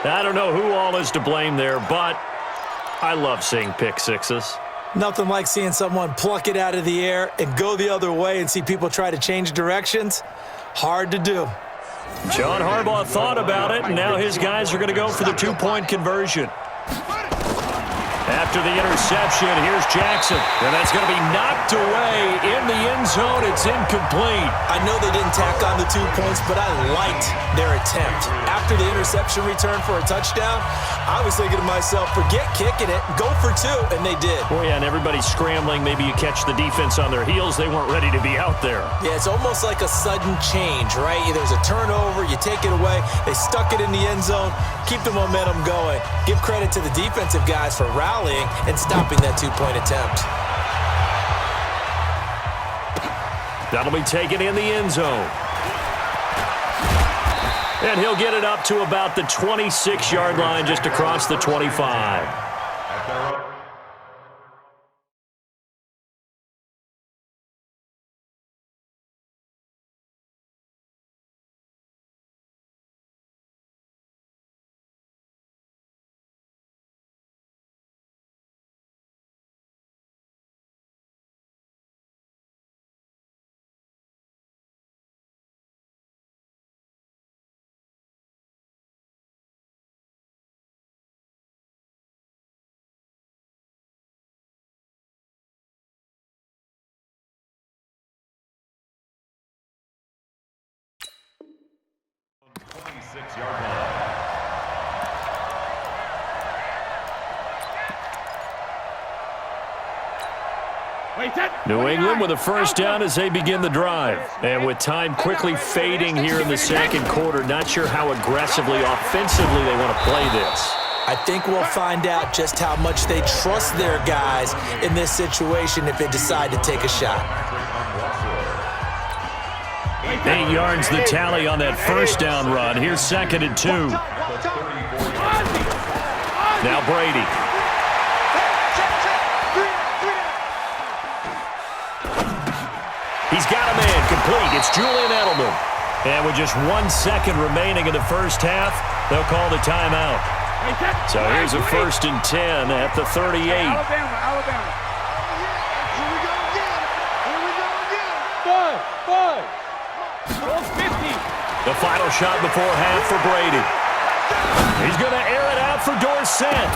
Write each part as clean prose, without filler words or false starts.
I don't know who all is to blame there, but I love seeing pick sixes. Nothing like seeing someone pluck it out of the air and go the other way and see people try to change directions. Hard to do. John Harbaugh thought about it, and now his guys are going to go for the two-point conversion. After the interception, here's Jackson. And that's going to be knocked away in the end zone. It's incomplete. I know they didn't tack on the 2 points, but I liked their attempt. After the interception return for a touchdown, I was thinking to myself, forget kicking it, go for two, and they did. Oh, yeah, and everybody's scrambling. Maybe you catch the defense on their heels. They weren't ready to be out there. Yeah, it's almost like a sudden change, right? There's a turnover, you take it away. They stuck it in the end zone. Keep the momentum going. Give credit to the defensive guys for rallying and stopping that two-point attempt. That'll be taken in the end zone. And he'll get it up to about the 26-yard line, just across the 25. New England with a first down as they begin the drive. And with time quickly fading here in the second quarter, not sure how aggressively, offensively they want to play this. I think we'll find out just how much they trust their guys in this situation if they decide to take a shot. 8 yards the tally on that first down run. Here's 2nd and 2. Now Brady. He's got a man complete. It's Julian Edelman. And with just 1 second remaining in the first half, they'll call the timeout. So here's a 1st and 10 at the 38. Alabama. Here we go again. 50. The final shot before half for Brady. He's going to air it out for Dorsett.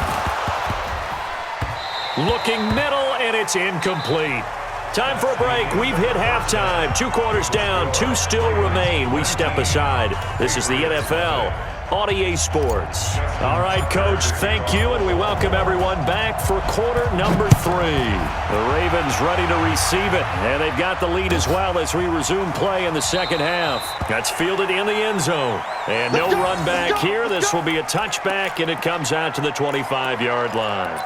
Looking middle, and it's incomplete. Time for a break. We've hit halftime. 2 quarters down. 2 still remain. We step aside. This is the NFL on EA Sports. All right, Coach, thank you, and we welcome everyone back for quarter number 3. The Ravens ready to receive it, and they've got the lead as well as we resume play in the second half. That's fielded in the end zone. And no run back here. This will be a touchback, and it comes out to the 25-yard line.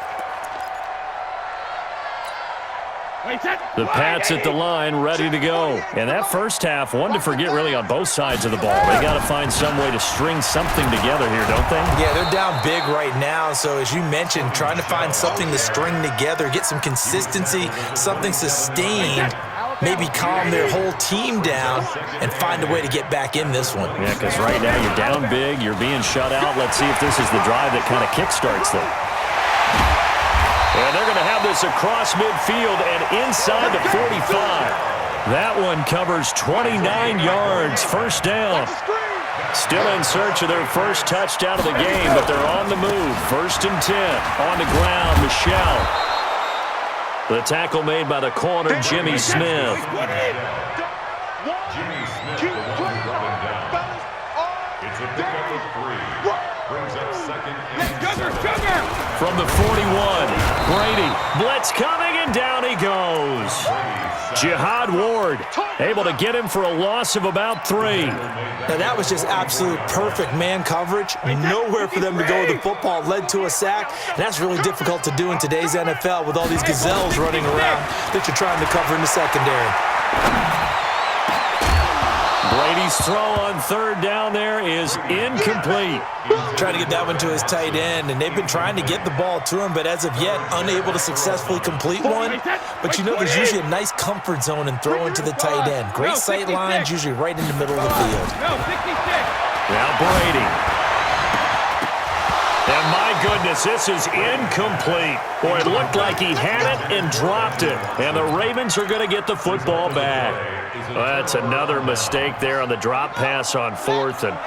The Pats at the line, ready to go. And that first half, one to forget really on both sides of the ball. They got to find some way to string something together here, don't they? Yeah, they're down big right now. So as you mentioned, trying to find something to string together, get some consistency, something sustained, maybe calm their whole team down and find a way to get back in this one. Yeah, because right now you're down big, you're being shut out. Let's see if this is the drive that kind of kickstarts them. And they're going to have this across midfield and inside the 45. That one covers 29 yards. First down. Still in search of their first touchdown of the game, but they're on the move. 1st and 10. On the ground, Michelle. The tackle made by the corner, Jimmy Smith. From the 41, Brady, blitz coming, and down he goes. Jihad Ward able to get him for a loss of about 3. Now that was just absolute perfect man coverage. Nowhere for them to go with the football. Led to a sack, and that's really difficult to do in today's NFL with all these gazelles running around that you're trying to cover in the secondary. Brady's throw on 3rd down there is incomplete. Trying to get that one to his tight end, and they've been trying to get the ball to him, but as of yet, unable to successfully complete one. But you know there's usually a nice comfort zone in throwing to the tight end. Great sight lines, usually right in the middle of the field. Now Brady. And my goodness, this is incomplete. Boy, it looked like he had it and dropped it. And the Ravens are going to get the football back. Well, that's another mistake there on the drop pass on fourth. And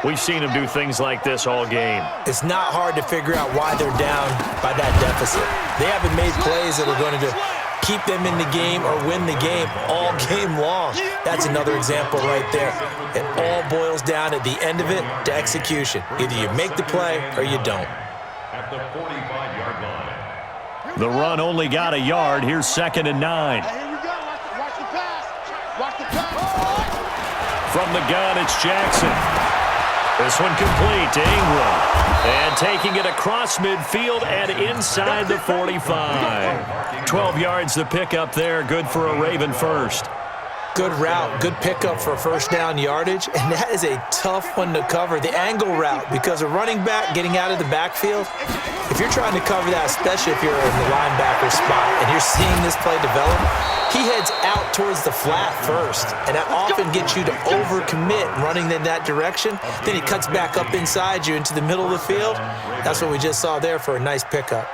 we've seen him do things like this all game. It's not hard to figure out why they're down by that deficit. They haven't made plays that are going to keep them in the game or win the game all game long. That's another example right there. It all boils down at the end of it to execution. Either you make the play or you don't. At the 45-yard line. The run only got a yard. Here's 2nd and 9. Here we go. Watch the pass. Watch the pass. From the gun, it's Jackson. This one complete to Ingram. And taking it across midfield and inside the 45. 12 yards the pickup there. Good for a Raven first. Good route, good pickup for first down yardage, and that is a tough one to cover, the angle route, because a running back getting out of the backfield, if you're trying to cover that, especially if you're in the linebacker spot and you're seeing this play develop, he heads out towards the flat first, and that often gets you to overcommit running in that direction. Then he cuts back up inside you into the middle of the field. That's what we just saw there for a nice pickup.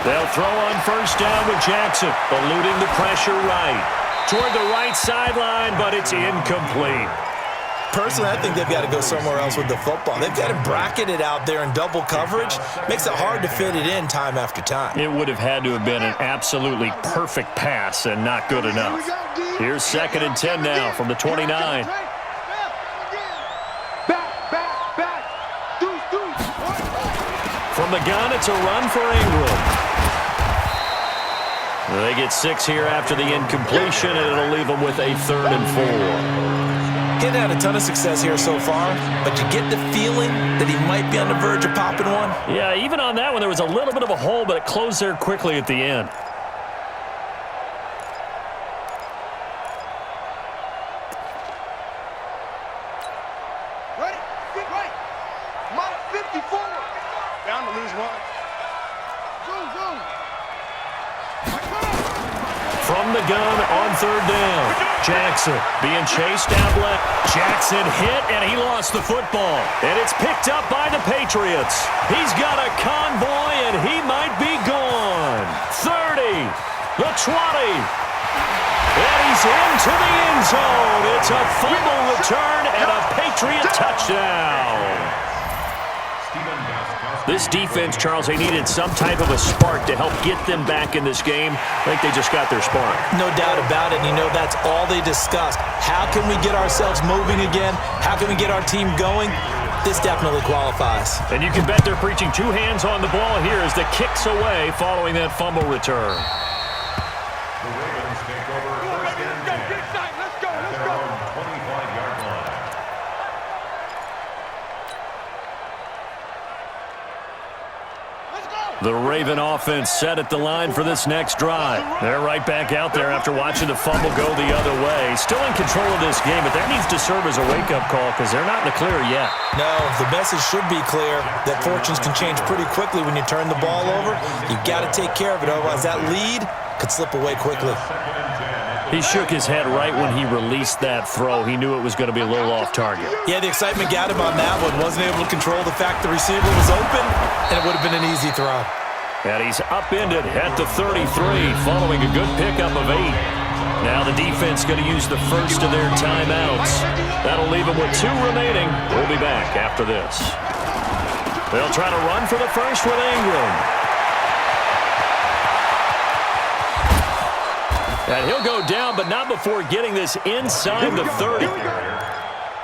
They'll throw on first down with Jackson, eluding the pressure right. Toward the right sideline, but it's incomplete. Personally, I think they've got to go somewhere else with the football. They've got to bracket it out there in double coverage. Makes it hard to fit it in time after time. It would have had to have been an absolutely perfect pass and not good enough. Here's 2nd and 10 now from the 29. From the gun, it's a run for Ingram. They get 6 here after the incompletion, and it'll leave them with a 3rd and 4. He's had a ton of success here so far, but you get the feeling that he might be on the verge of popping one. Yeah, even on that one, there was a little bit of a hole, but it closed there quickly at the end. Ready? Get right. Minus 54. Down to lose one. Zoom, zoom. From the gun on 3rd down. Jackson being chased down left. Jackson hit, and he lost the football. And it's picked up by the Patriots. He's got a convoy, and he might be gone. 30, the 20. And he's into the end zone. It's a fumble return and a Patriot touchdown. This defense, Charles, they needed some type of a spark to help get them back in this game. I think they just got their spark. No doubt about it. And you know, that's all they discussed. How can we get ourselves moving again? How can we get our team going? This definitely qualifies. And you can bet they're preaching 2 hands on the ball here as the kick's away following that fumble return. The Ravens take over first and 10. Let's go. At their own 25-yard line. The Raven offense set at the line for this next drive. They're right back out there after watching the fumble go the other way. Still in control of this game, but that needs to serve as a wake-up call because they're not in the clear yet. No, the message should be clear that fortunes can change pretty quickly when you turn the ball over. You've got to take care of it, otherwise that lead could slip away quickly. He shook his head right when he released that throw. He knew it was going to be a little off target. Yeah, the excitement got him on that one. Wasn't able to control the fact the receiver was open, and it would have been an easy throw. And he's upended at the 33 following a good pickup of 8. Now the defense going to use the first of their timeouts. That'll leave them with 2 remaining. We'll be back after this. They'll try to run for the first with Ingram. And he'll go down, but not before getting this inside the 30.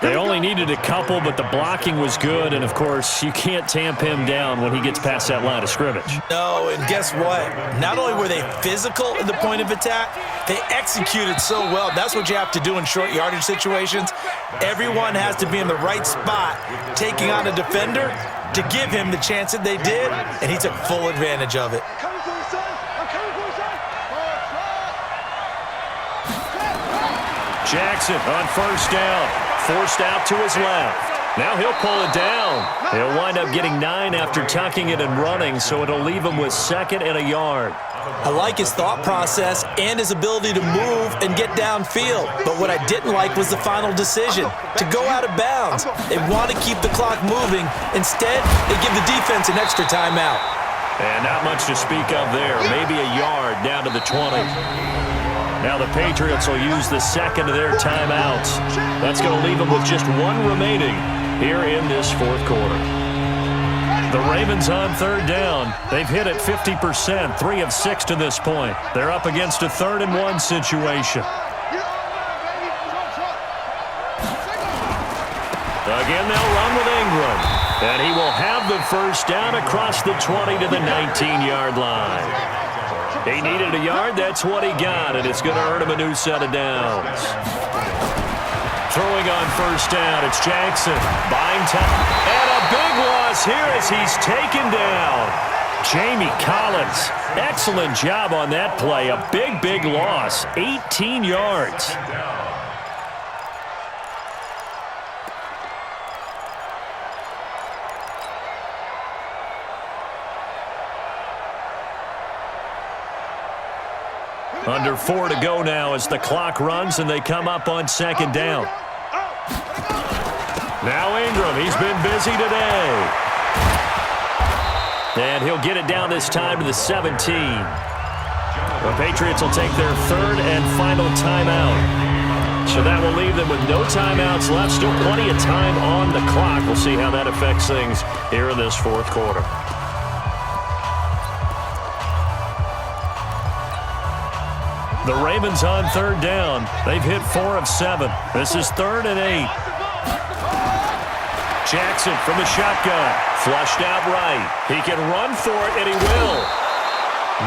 They only needed a couple, but the blocking was good. And, of course, you can't tamp him down when he gets past that line of scrimmage. No, and guess what? Not only were they physical at the point of attack, they executed so well. That's what you have to do in short yardage situations. Everyone has to be in the right spot, taking on a defender to give him the chance that they did, and he took full advantage of it. Jackson on first down, forced out to his left. Now he'll pull it down. He'll wind up getting 9 after tucking it and running, so it'll leave him with 2nd and a yard. I like his thought process and his ability to move and get downfield. But what I didn't like was the final decision, to go out of bounds. They want to keep the clock moving. Instead, they give the defense an extra timeout. And not much to speak of there. Maybe a yard down to the 20. Now the Patriots will use the second of their timeouts. That's going to leave them with just one remaining here in this fourth quarter. The Ravens on third down. They've hit it 50%, 3 of 6 to this point. They're up against a 3rd and 1 situation. Again, they'll run with Ingram. And he will have the first down across the 20 to the 19-yard line. He needed a yard. That's what he got, and it's going to earn him a new set of downs. Throwing on first down, it's Jackson. Buying time. And a big loss here as he's taken down. Jamie Collins, excellent job on that play. A big, big loss. 18 yards. Under 4 to go now as the clock runs and they come up on second down. Now Ingram, he's been busy today. And he'll get it down this time to the 17. The Patriots will take their 3rd and final timeout. So that will leave them with no timeouts left. Still plenty of time on the clock. We'll see how that affects things here in this fourth quarter. The Ravens on third down. They've hit 4 of 7. This is 3rd and 8. Jackson from the shotgun. Flushed out right. He can run for it, and he will.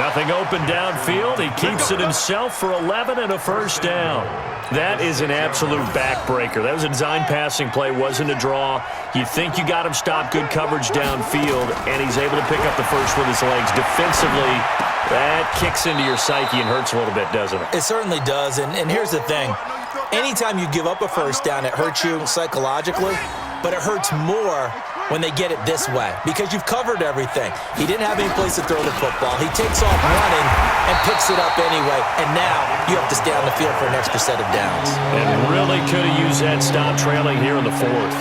Nothing open downfield. He keeps it himself for 11 and a first down. That is an absolute backbreaker. That was a design passing play. Wasn't a draw. You think you got him stopped. Good coverage downfield, and he's able to pick up the first with his legs. Defensively, that kicks into your psyche and hurts a little bit, doesn't it? It certainly does, and here's the thing. Anytime you give up a first down, it hurts you psychologically, but it hurts more when they get it this way because you've covered everything. He didn't have any place to throw the football. He takes off running and picks it up anyway, and now you have to stay on the field for an extra set of downs. And really could have used that stop trailing here in the 4th.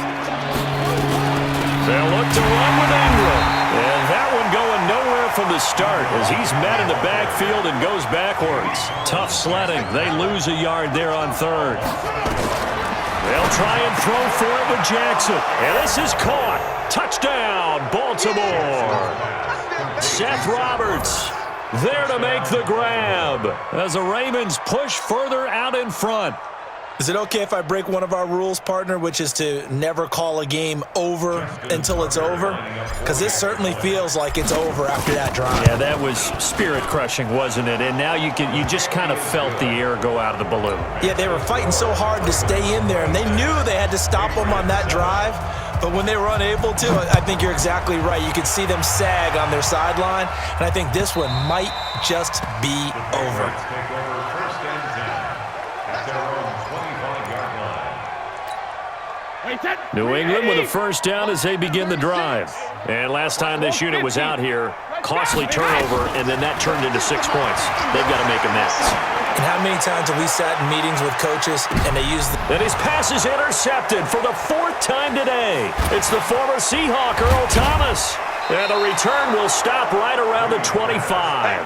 They'll look to run with Ingram, and that one going nowhere from the start as he's met in the backfield and goes backwards. Tough sledding. They lose a yard there on 3rd. They'll try and throw for it with Jackson. And this is caught. Touchdown, Baltimore. Seth Roberts there to make the grab as the Ravens push further out in front. Is it okay if I break one of our rules, partner, which is to never call a game over until it's over? Because this certainly feels like it's over after that drive. Yeah, that was spirit-crushing, wasn't it? And now you just kind of felt the air go out of the balloon. Yeah, they were fighting so hard to stay in there, and they knew they had to stop them on that drive. But when they were unable to, I think you're exactly right. You could see them sag on their sideline, and I think this one might just be over. New England with a first down as they begin the drive. And last time this unit was out here, costly turnover, and then that turned into 6 points. They've got to make amends. And how many times have we sat in meetings with coaches and they use And his pass is intercepted for the 4th time today. It's the former Seahawk, Earl Thomas. And the return will stop right around the 25.